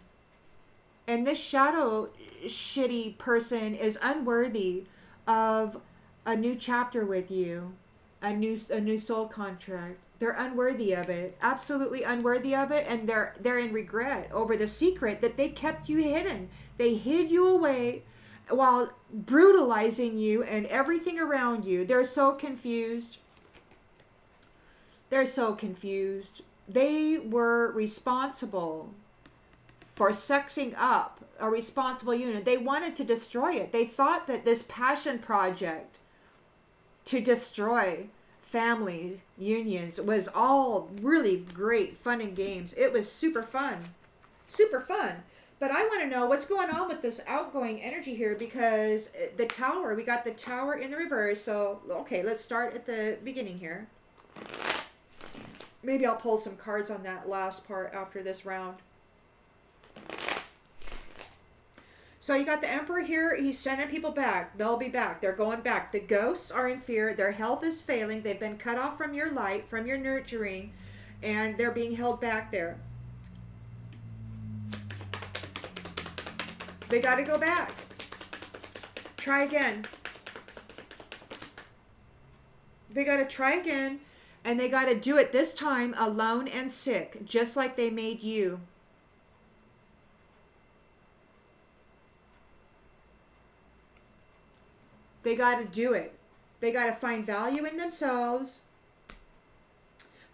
And this shadow shitty person is unworthy of a new chapter with you, a new soul contract. They're unworthy of it, absolutely unworthy of it, and they're in regret over the secret that they kept you hidden. They hid you away while brutalizing you and everything around you. They're so confused. They're so confused. They were responsible for sexing up a responsible unit. They wanted to destroy it. They thought that this passion project to destroy families, unions, was all really great fun and games. It was super fun. Super fun. But I want to know what's going on with this outgoing energy here, because the tower, we got the tower in the reverse. So, okay, let's start at the beginning here. Maybe I'll pull some cards on that last part after this round. So you got the Emperor here. He's sending people back. They'll be back. They're going back. The ghosts are in fear. Their health is failing. They've been cut off from your light, from your nurturing, and they're being held back there. They got to go back. Try again. They got to try again, and they got to do it this time alone and sick, just like they made you. They got to do it. They got to find value in themselves,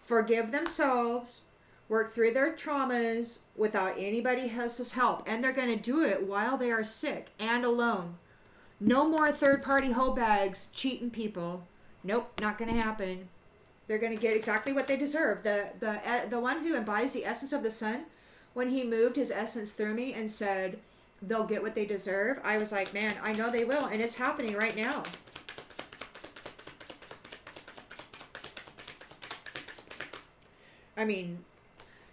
forgive themselves, work through their traumas without anybody else's help. And they're going to do it while they are sick and alone. No more third-party hoe bags cheating people. Nope, not going to happen. They're going to get exactly what they deserve. The one who embodies the essence of the sun, when he moved his essence through me and said, they'll get what they deserve, I was like, man, I know they will, and it's happening right now. I mean,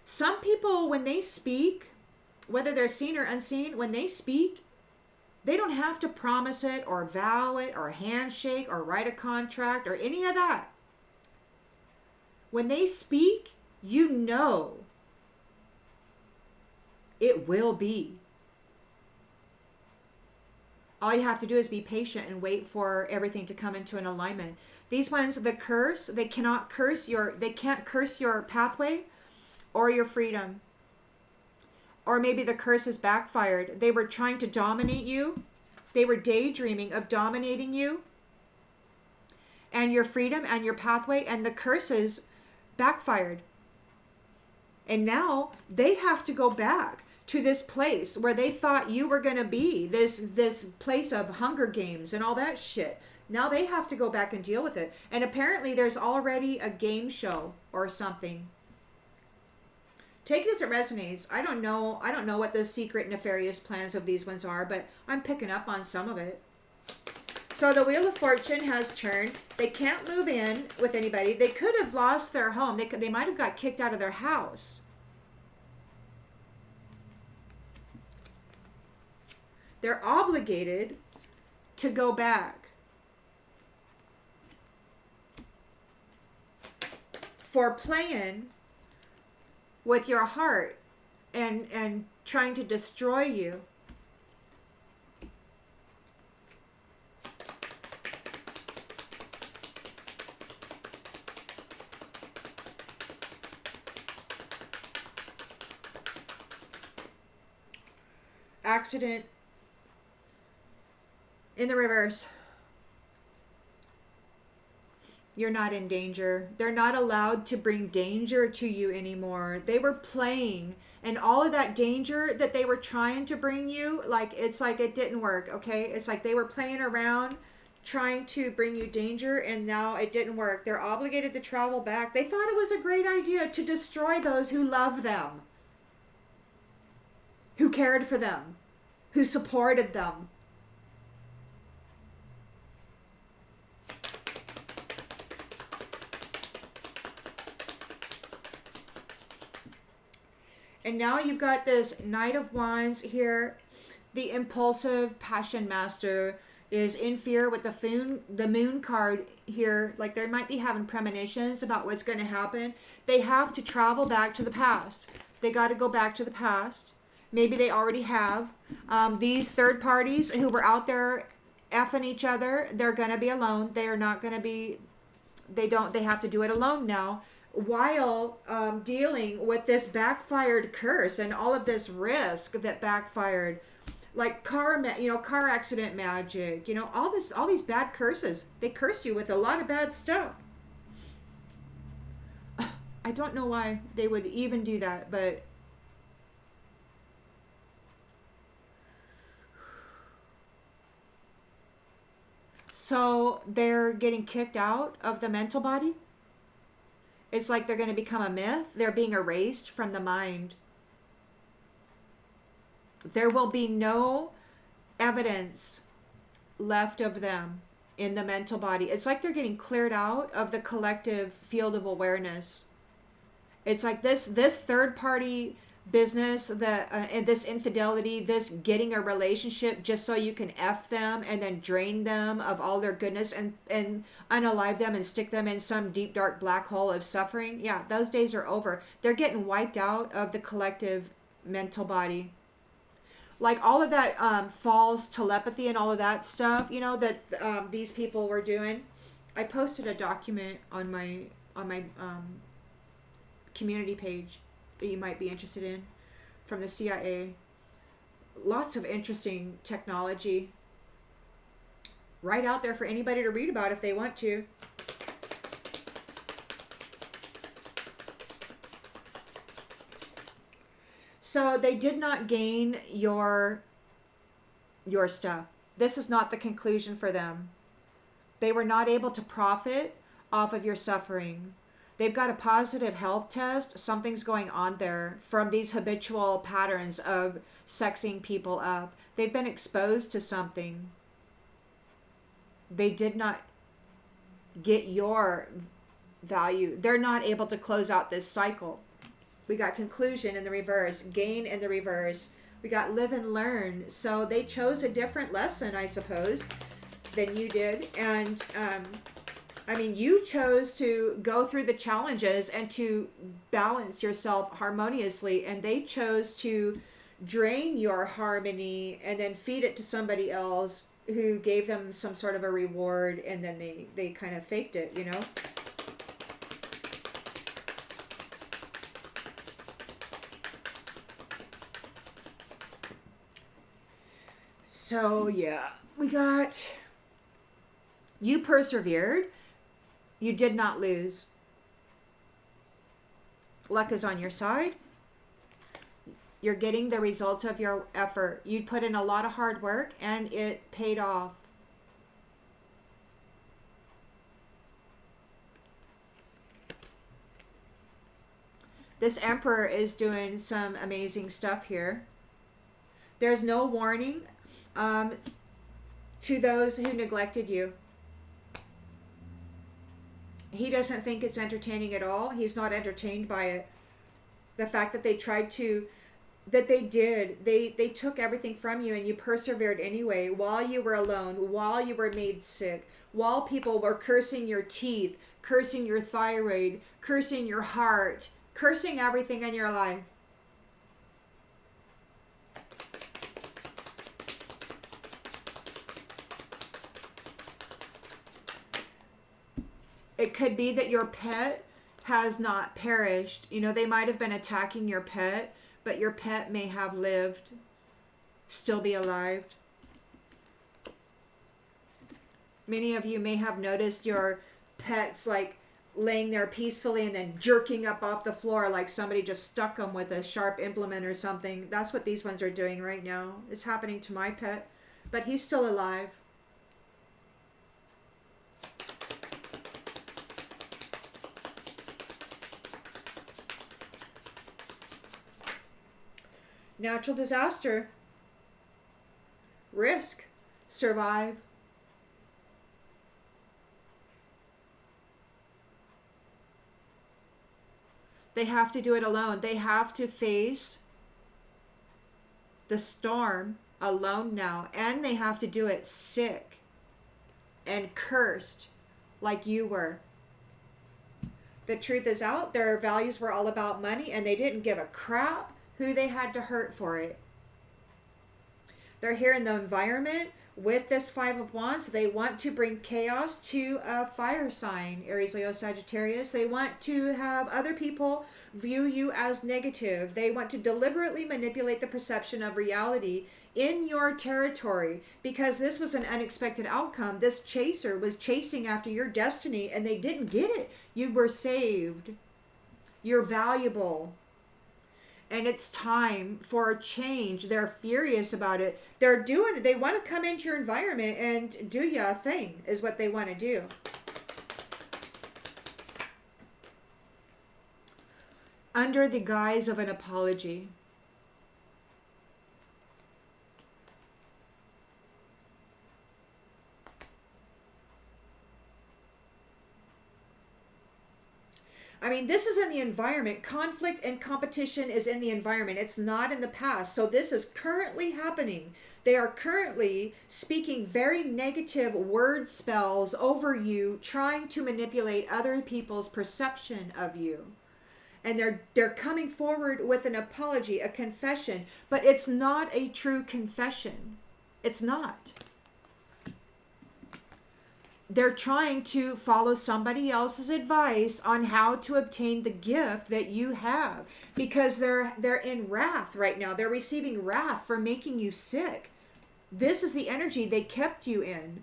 some people, when they speak, whether they're seen or unseen, when they speak, they don't have to promise it or vow it or handshake or write a contract or any of that. When they speak, you know it will be. All you have to do is be patient and wait for everything to come into an alignment. These ones, the curse, they can't curse your pathway or your freedom. Or maybe the curse is backfired. They were trying to dominate you. They were daydreaming of dominating you and your freedom and your pathway, and the curses backfired. And now they have to go back to this place where they thought you were going to be, this place of Hunger Games and all that shit. Now they have to go back and deal with it. And apparently there's already a game show or something. Take it as it resonates. I don't know what the secret nefarious plans of these ones are, but I'm picking up on some of it. So the Wheel of Fortune has turned. They can't move in with anybody. They could have lost their home. They might have got kicked out of their house. They're obligated to go back for playing with your heart and trying to destroy you. Accident in the reverse. You're not in danger. They're not allowed to bring danger to you anymore. They were playing, and all of that danger that they were trying to bring you, it's like it didn't work, okay? It's like they were playing around trying to bring you danger, and now it didn't work. They're obligated to travel back. They thought it was a great idea to destroy those who love them, who cared for them, who supported them. And now you've got this Knight of Wands here. The impulsive passion master is in fear with the moon card here. Like they might be having premonitions about what's going to happen. They have to travel back to the past. They got to go back to the past. Maybe they already have. These third parties who were out there effing each other, they're going to be alone. They are not going to be, they have to do it alone now, while dealing with this backfired curse and all of this risk that backfired, like car accident magic, all these bad curses. They cursed you with a lot of bad stuff. I don't know why they would even do that, but so they're getting kicked out of the mental body. It's like they're going to become a myth. They're being erased from the mind. There will be no evidence left of them in the mental body. It's like they're getting cleared out of the collective field of awareness. It's like this third party business, and this infidelity, this getting a relationship just so you can F them and then drain them of all their goodness and unalive them and stick them in some deep dark black hole of suffering. Yeah, those days are over. They're getting wiped out of the collective mental body. Like all of that false telepathy and all of that stuff, that these people were doing. I posted a document on my community page that you might be interested in from the CIA. Lots of interesting technology right out there for anybody to read about if they want to. So they did not gain your stuff. This is not the conclusion for them. They were not able to profit off of your suffering. They've got a positive health test. Something's going on there from these habitual patterns of sexing people up. They've been exposed to something. They did not get your value. They're not able to close out this cycle. We got conclusion in the reverse, gain in the reverse. We got live and learn. So they chose a different lesson, I suppose, than you did. And you chose to go through the challenges and to balance yourself harmoniously, and they chose to drain your harmony and then feed it to somebody else who gave them some sort of a reward, and then they kind of faked it, So, yeah, we got, you persevered. You did not lose. Luck is on your side. You're getting the results of your effort. You put in a lot of hard work and it paid off. This Emperor is doing some amazing stuff here. There's no warning to those who neglected you. He doesn't think it's entertaining at all. He's not entertained by it. The fact that they they took everything from you and you persevered anyway, while you were alone, while you were made sick, while people were cursing your teeth, cursing your thyroid, cursing your heart, cursing everything in your life. It could be that your pet has not perished. They might have been attacking your pet, but your pet may have lived, still be alive. Many of you may have noticed your pets like laying there peacefully and then jerking up off the floor like somebody just stuck them with a sharp implement or something. That's what these ones are doing right now. It's happening to my pet, but he's still alive. Natural disaster. Risk. Survive. They have to do it alone. They have to face the storm alone now, and they have to do it sick and cursed like you were. The truth is out. Their values were all about money, and they didn't give a crap who they had to hurt for it. They're here in the environment with this Five of Wands. They want to bring chaos to a fire sign, Aries, Leo, Sagittarius. They want to have other people view you as negative. They want to deliberately manipulate the perception of reality in your territory, because this was an unexpected outcome. This chaser was chasing after your destiny, and they didn't get it. You were saved. You're valuable. And it's time for a change. They're furious about it. They're doing it. They want to come into your environment and do you a thing, is what they want to do. Under the guise of an apology. I mean, this is in the environment. Conflict and competition is in the environment. It's not in the past. So this is currently happening. They are currently speaking very negative word spells over you, trying to manipulate other people's perception of you. And they're coming forward with an apology, a confession, but it's not a true confession. It's not. They're trying to follow somebody else's advice on how to obtain the gift that you have, because they're in wrath right now. They're receiving wrath for making you sick. This is the energy they kept you in,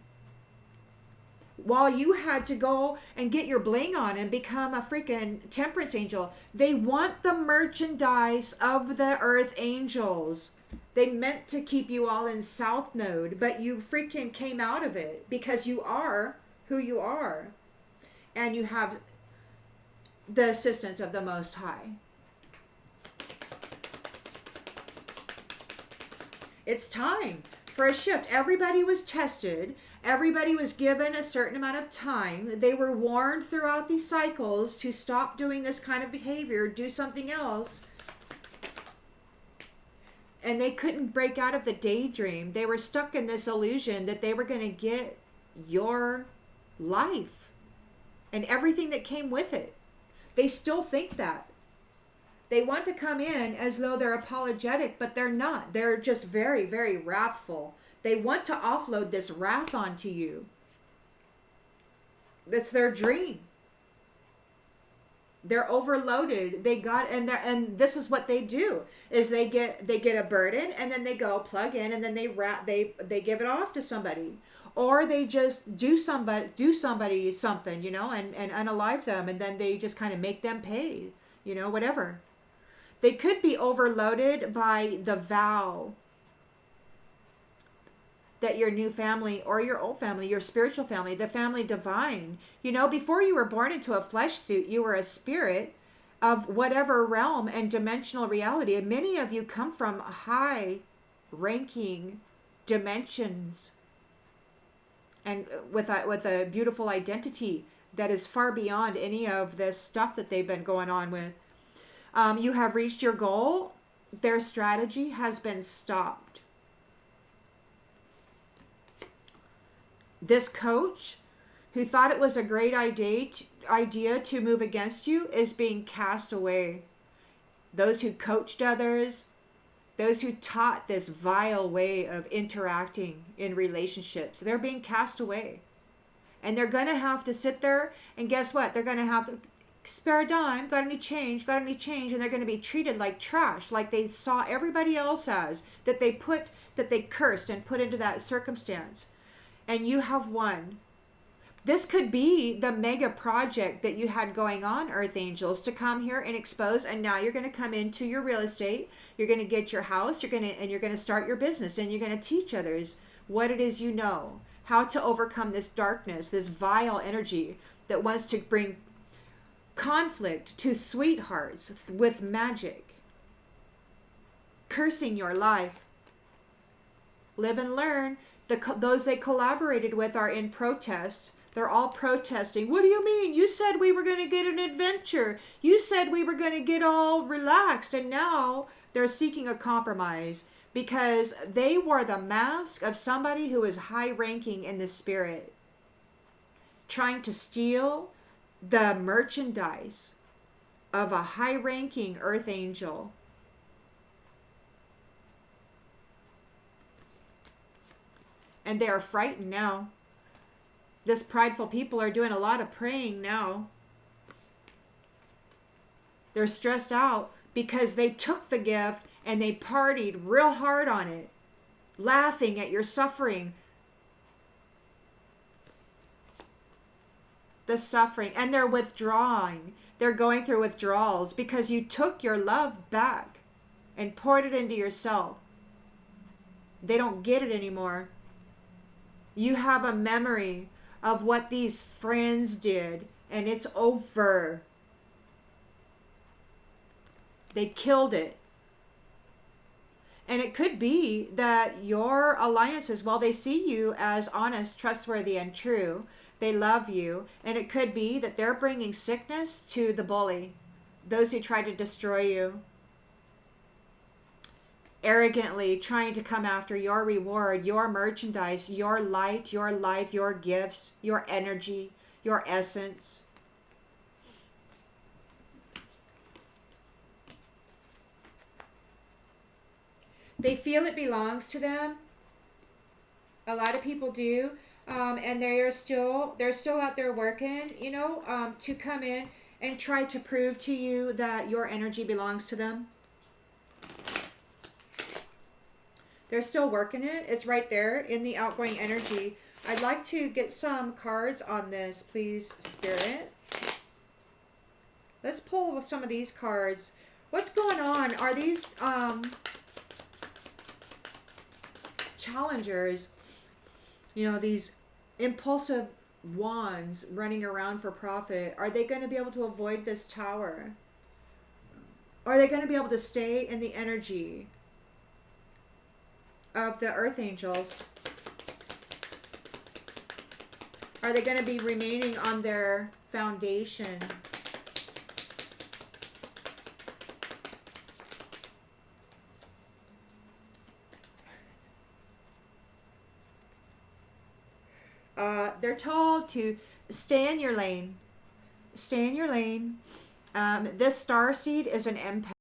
while you had to go and get your bling on and become a freaking temperance angel. They want the merchandise of the earth angels. They meant to keep you all in South Node, but you freaking came out of it because you are who you are. And you have the assistance of the Most High. It's time for a shift. Everybody was tested. Everybody was given a certain amount of time. They were warned throughout these cycles to stop doing this kind of behavior, do something else. And they couldn't break out of the daydream. They were stuck in this illusion that they were going to get your life and everything that came with it. They still think that. They want to come in as though they're apologetic, but they're not. They're just very, very wrathful. They want to offload this wrath onto you. That's their dream. They're overloaded. And this is what they do, is they get a burden, and then they go plug in, and then they give it off to somebody, or they just do somebody something, and unalive them, and then they just kind of make them pay, whatever. They could be overloaded by the vow that your new family, or your old family, your spiritual family, the family divine, before you were born into a flesh suit, you were a spirit of whatever realm and dimensional reality. And many of you come from high ranking dimensions, and with a beautiful identity that is far beyond any of this stuff that they've been going on with. You have reached your goal. Their strategy has been stopped. This coach who thought it was a great idea to move against you is being cast away. Those who coached others, those who taught this vile way of interacting in relationships, they're being cast away. And they're going to have to sit there, and guess what? They're going to have to spare a dime, got any change, and they're going to be treated like trash, like they saw everybody else as, that they cursed and put into that circumstance. And you have won. This could be the mega project that you had going on, Earth Angels, to come here and expose. And now you're going to come into your real estate. You're going to get your house. You're going to start your business, and you're going to teach others what it is how to overcome this darkness, this vile energy that wants to bring conflict to sweethearts with magic, cursing your life. Live and learn. Those they collaborated with are in protest. They're all protesting. What do you mean? You said we were going to get an adventure. You said we were going to get all relaxed. And now they're seeking a compromise because they wore the mask of somebody who is high ranking in the spirit, trying to steal the merchandise of a high ranking earth angel. And they are frightened now. This prideful people are doing a lot of praying now. They're stressed out because they took the gift and they partied real hard on it, laughing at your suffering. The suffering. And they're withdrawing. They're going through withdrawals because you took your love back and poured it into yourself. They don't get it anymore. You have a memory of what these friends did, and it's over. They killed it. And it could be that your alliances, while they see you as honest, trustworthy, and true, they love you. And it could be that they're bringing sickness to the bully, those who try to destroy you. Arrogantly trying to come after your reward, your merchandise, your light, your life, your gifts, your energy, your essence. They feel it belongs to them. A lot of people do. And they're still out there working, to come in and try to prove to you that your energy belongs to them. They're still working it. It's right there in the outgoing energy. I'd like to get some cards on this, please, Spirit. Let's pull some of these cards. What's going on? Are these challengers, these impulsive wands running around for profit, are they going to be able to avoid this tower? Are they going to be able to stay in the energy of the earth angels? Are they going to be remaining on their foundation? They're told to stay in your lane. Stay in your lane. This starseed is an empath.